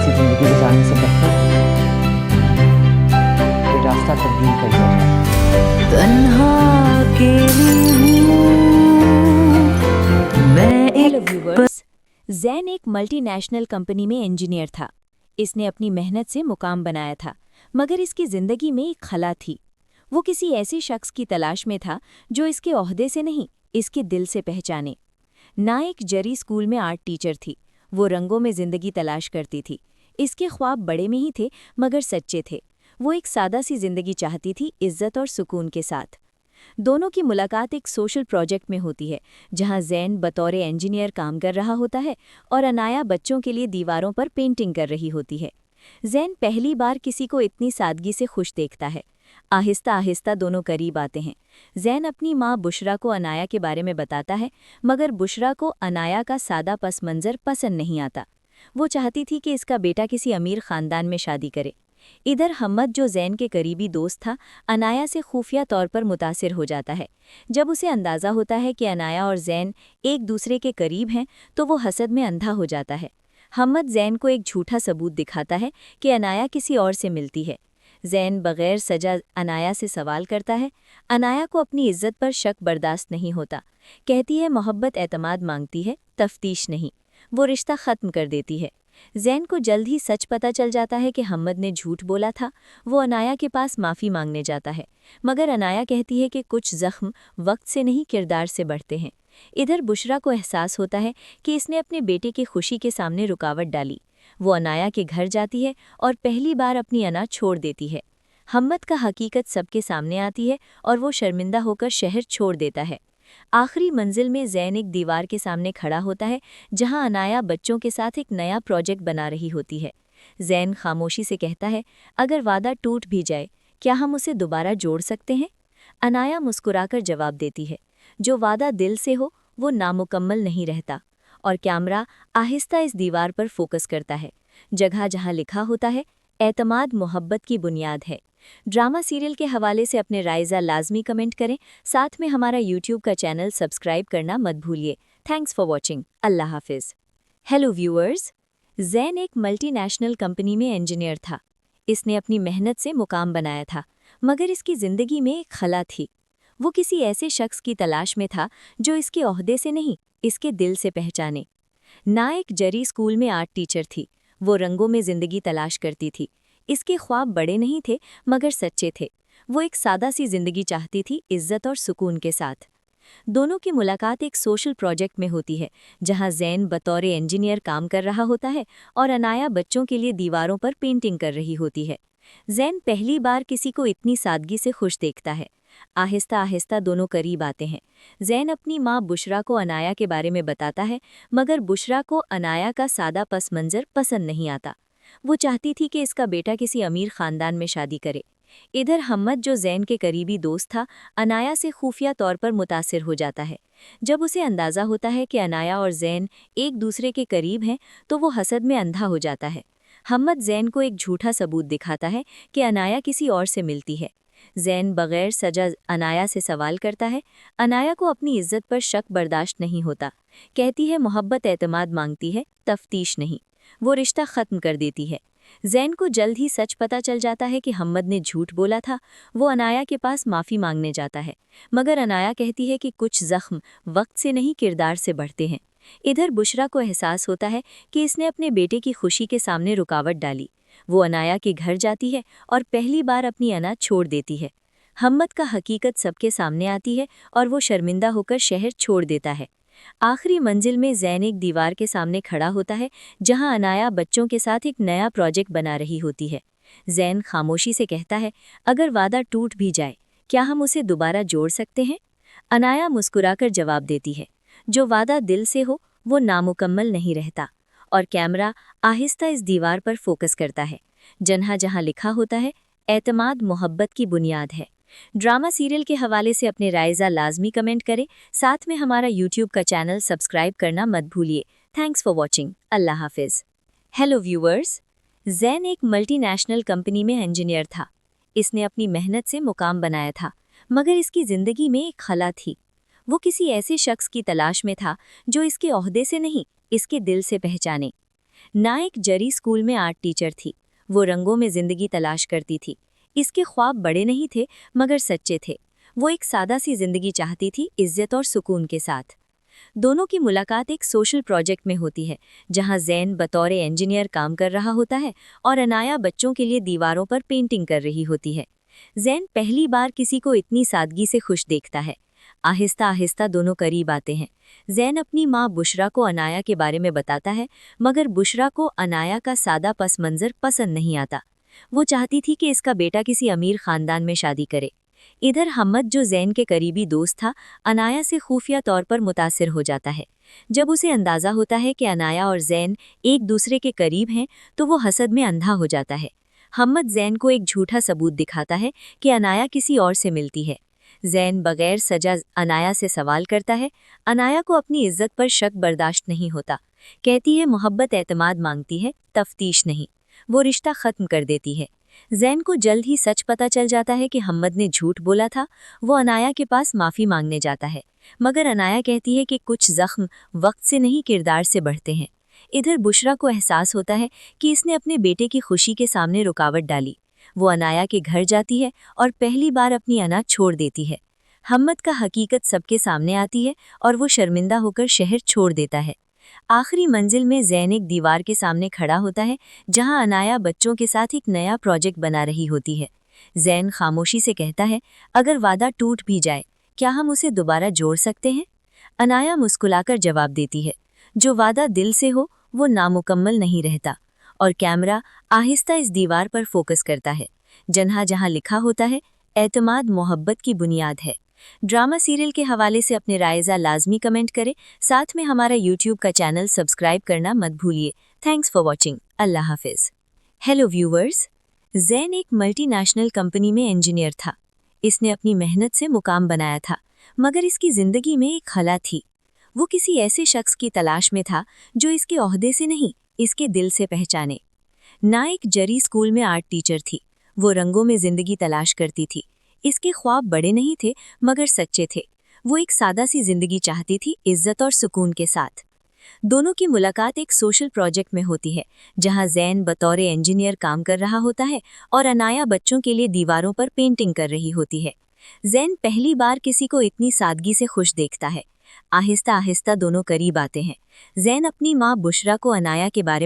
सी ज़िंदगी गुजारने से बेहतर कोई रास्ता तब्दील कर लिया जाए। तन्हा अकेली हूँ मैं हेलो एक व्यूवर्स, जैन एक मल्टीनेशनल कंपनी में इंजीनियर था। इसने अपनी मेहनत से मुकाम बनाया था, मगर इसकी जिंदगी में एक खला थी। वो किसी ऐसे शख्स की तलाश में था जो इसके ओहदे से नहीं, इसके दिल से पहचाने। ना एक जरी स्कूल में आर्ट टीचर थी, वो रंगों में जिंदगी तलाश करती थी। इसके ख्वाब बड़े में ही थे, मगर सच्चे थे। वो एक सादा सी जिंदगी चाहती थी, इज्जत और सुकून के साथ। दोनों की मुलाकात एक सोशल प्रोजेक्ट में होती है, जहां जैन बतौर इंजीनियर काम कर रहा होता है और अनाया बच्चों के लिए दीवारों पर पेंटिंग कर रही होती है। जैन पहली बार किसी को इतनी सादगी से खुश देखता है। आहिस्ता आहिस्ता दोनों करीब आते हैं। जैन अपनी माँ बुशरा को अनाया के बारे में बताता है, मगर बुशरा को अनाया का सादा पस मंज़र पसंद नहीं आता। वो चाहती थी कि इसका बेटा किसी अमीर खानदान में शादी करे। इधर हम्मद, जो जैन के करीबी दोस्त था, अनाया से खुफिया तौर पर मुतासिर हो जाता है। जब उसे अंदाज़ा होता है कि अनाया और जैन एक दूसरे के करीब हैं, तो वो हसद में अंधा हो जाता है। हम्मद जैन को एक झूठा सबूत दिखाता है कि अनाया किसी और से मिलती है। जैन बग़ैर सजा अनाया से सवाल करता है। अनाया को अपनी इज्जत पर शक बर्दाश्त नहीं होता। कहती है मोहब्बत एतमाद मांगती है, तफ्तीश नहीं। वो रिश्ता ख़त्म कर देती है। जैन को जल्द ही सच पता चल जाता है कि हम्मद ने झूठ बोला था। वो अनाया के पास माफ़ी मांगने जाता है, मगर अनाया कहती है कि कुछ ज़ख्म वक्त से नहीं, किरदार से बढ़ते हैं। इधर बुशरा को एहसास होता है कि इसने अपने बेटे की खुशी के सामने रुकावट डाली। वो अनाया के घर जाती है और पहली बार अपनी अना छोड़ देती है। हम्मद का हकीकत सबके सामने आती है और वो शर्मिंदा होकर शहर छोड़ देता है। आखिरी मंजिल में जैन एक दीवार के सामने खड़ा होता है, जहां अनाया बच्चों के साथ एक नया प्रोजेक्ट बना रही होती है। जैन खामोशी से कहता है, अगर वादा टूट भी जाए, क्या हम उसे दोबारा जोड़ सकते हैं? अनाया मुस्कुराकर जवाब देती है, जो वादा दिल से हो वो नामुकम्मल नहीं रहता। और कैमरा आहिस्ता इस दीवार पर फोकस करता है, जगह जहां लिखा होता है, एतमाद मोहब्बत की बुनियाद है। ड्रामा सीरियल के हवाले से अपने राइज़ा लाजमी कमेंट करें। साथ में हमारा यूट्यूब का चैनल सब्सक्राइब करना मत भूलिए। Thanks for watching. अल्लाह हाफिज़। हेलो व्यूअर्स, जैन एक मल्टीनेशनल कंपनी में इंजीनियर था। इसने अपनी मेहनत से मुकाम बनाया था, मगर इसकी ज़िंदगी में एक खला थी। वो किसी ऐसे शख्स की तलाश में था जो इसके ओहदे से नहीं, इसके दिल से पहचाने। ना एक जरी स्कूल में आर्ट टीचर थी, वो रंगों में ज़िंदगी तलाश करती थी। इसके ख्वाब बड़े नहीं थे, मगर सच्चे थे। वो एक सादा सी ज़िंदगी चाहती थी, इज्जत और सुकून के साथ। दोनों की मुलाकात एक सोशल प्रोजेक्ट में होती है, जहां जैन बतौर इंजीनियर काम कर रहा होता है और अनाया बच्चों के लिए दीवारों पर पेंटिंग कर रही होती है। जैन पहली बार किसी को इतनी सादगी से खुश देखता है। आहिस्ता आहिस्ता दोनों करीब आते हैं। जैन अपनी माँ बुशरा को अनाया के बारे में बताता है, मगर बुशरा को अनाया का सादा पस मंज़र पसंद नहीं आता। वो चाहती थी कि इसका बेटा किसी अमीर खानदान में शादी करे। इधर हम्मद, जो जैन के करीबी दोस्त था, अनाया से खुफिया तौर पर मुतासिर हो जाता है। जब उसे अंदाज़ा होता है कि अनाया और जैन एक दूसरे के करीब हैं, तो वो हसद में अंधा हो जाता है। हम्मद जैन को एक झूठा सबूत दिखाता है कि अनाया किसी और से मिलती है। जैन बग़ैर सजा अनाया से सवाल करता है। अनाया को अपनी इज्जत पर शक बर्दाश्त नहीं होता। कहती है मोहब्बत एतमाद मांगती है, तफ्तीश नहीं। वो रिश्ता ख़त्म कर देती है। जैन को जल्द ही सच पता चल जाता है कि हम्मद ने झूठ बोला था। वो अनाया के पास माफ़ी मांगने जाता है, मगर अनाया कहती है कि कुछ ज़ख्म वक्त से नहीं, किरदार से बढ़ते हैं। इधर बुशरा को एहसास होता है कि इसने अपने बेटे की खुशी के सामने रुकावट डाली। वो अनाया के घर जाती है और पहली बार अपनी अना छोड़ देती है। हम्मद का हकीकत सबके सामने आती है और वो शर्मिंदा होकर शहर छोड़ देता है। आखिरी मंजिल में जैन एक दीवार के सामने खड़ा होता है, जहां अनाया बच्चों के साथ एक नया प्रोजेक्ट बना रही होती है। जैन खामोशी से कहता है, अगर वादा टूट भी जाए, क्या हम उसे दोबारा जोड़ सकते हैं? अनाया मुस्कुराकर जवाब देती है, जो वादा दिल से हो वो नामुकम्मल नहीं रहता। और कैमरा आहिस्ता इस दीवार पर फोकस करता है, जहाँ जहाँ लिखा होता है, एतमाद मोहब्बत की बुनियाद है। ड्रामा सीरियल के हवाले से अपने राइज़ा लाजमी कमेंट करें। साथ में हमारा यूट्यूब का चैनल सब्सक्राइब करना मत भूलिए। Thanks for watching. अल्लाह हाफिज़। हेलो व्यूअर्स, जैन एक मल्टीनेशनल कंपनी में इंजीनियर था। इसने अपनी मेहनत से मुकाम बनाया था, मगर इसकी ज़िंदगी में एक खला थी। वो किसी ऐसे शख्स की तलाश में था जो इसके ओहदे से नहीं, इसके दिल से पहचाने। नायक जरी स्कूल में आर्ट टीचर थी। वो रंगों में जिंदगी तलाश करती थी। इसके ख्वाब बड़े नहीं थे मगर सच्चे थे। वो एक सादा सी जिंदगी चाहती थी, इज्जत और सुकून के साथ। दोनों की मुलाकात एक सोशल प्रोजेक्ट में होती है, जहां ज़ैन बतौर इंजीनियर काम कर रहा होता है और अनाया बच्चों के लिए दीवारों पर पेंटिंग कर रही होती है। ज़ैन पहली बार किसी को इतनी सादगी से खुश देखता है। आहिस्ता आहिस्ता दोनों करीब आते हैं। ज़ैन अपनी माँ बुशरा को अनाया के बारे में बताता है, मगर बुशरा को अनाया का सादा पस मंज़र पसंद नहीं आता। वो चाहती थी कि इसका बेटा किसी अमीर ख़ानदान में शादी करे। इधर हम्मद, जो ज़ैन के करीबी दोस्त था, अनाया से खुफिया तौर पर मुतासिर हो जाता है। जब उसे अंदाज़ा होता है कि अनाया और ज़ैन एक दूसरे के करीब हैं, तो वो हसद में अंधा हो जाता है। हम्मद ज़ैन को एक झूठा सबूत दिखाता है कि अनाया किसी और से मिलती है। ज़ैन बगैर सजा अनाया से सवाल करता है। अनाया को अपनी इज्जत पर शक बर्दाश्त नहीं होता। कहती है मोहब्बत एतमाद मांगती है, तफ्तीश नहीं। वो रिश्ता ख़त्म कर देती है। ज़ैन को जल्द ही सच पता चल जाता है कि हम्मद ने झूठ बोला था। वो अनाया के पास माफ़ी मांगने जाता है, मगर अनाया कहती है कि कुछ ज़ख्म वक्त से नहीं, किरदार से बढ़ते हैं। इधर बुशरा को एहसास होता है कि इसने अपने बेटे की खुशी के सामने रुकावट डाली। वो अनाया के घर जाती है और पहली बार अपनी अना छोड़ देती है। हम्मद का हकीकत सबके सामने आती है और वो शर्मिंदा होकर शहर छोड़ देता है। आखिरी मंजिल में ज़ैन एक दीवार के सामने खड़ा होता है, जहां अनाया बच्चों के साथ एक नया प्रोजेक्ट बना रही होती है। ज़ैन खामोशी से कहता है, अगर वादा टूट भी जाए, क्या हम उसे दोबारा जोड़ सकते हैं? अनाया मुस्कुराकर जवाब देती है, जो वादा दिल से हो वो नामुकम्मल नहीं रहता। और कैमरा आहिस्ता इस दीवार पर फोकस करता है, जहाँ जहाँ लिखा होता है, एतमाद मोहब्बत की बुनियाद है। ड्रामा सीरियल के हवाले से अपने रायज़ा लाजमी कमेंट करें। साथ में हमारा यूट्यूब का चैनल सब्सक्राइब करना मत भूलिए। Thanks for watching. अल्लाह हाफिज़। हेलो व्यूवर्स, ज़ैन एक मल्टीनेशनल कंपनी में इंजीनियर था। इसने अपनी मेहनत से मुकाम बनाया था, मगर इसकी ज़िंदगी में एक खला थी। वो किसी ऐसे शख्स की तलाश में था जो इसके ओहदे से नहीं, इसके दिल से पहचाने। नायक जरी स्कूल में आर्ट टीचर थी। वो रंगों में ज़िंदगी तलाश करती थी। इसके ख्वाब बड़े नहीं थे मगर सच्चे थे। वो एक सादा सी जिंदगी चाहती थी, इज्जत और सुकून के साथ। दोनों की मुलाकात एक सोशल प्रोजेक्ट में होती है, जहां ज़ैन बतौर इंजीनियर काम कर रहा होता है और अनाया बच्चों के लिए दीवारों पर पेंटिंग कर रही होती है। ज़ैन पहली बार किसी को इतनी सादगी से खुश देखता है। आहिस्ता आहिस्ता दोनों करीब आते हैं। ज़ैन अपनी माँ बुशरा को अनाया के बारे में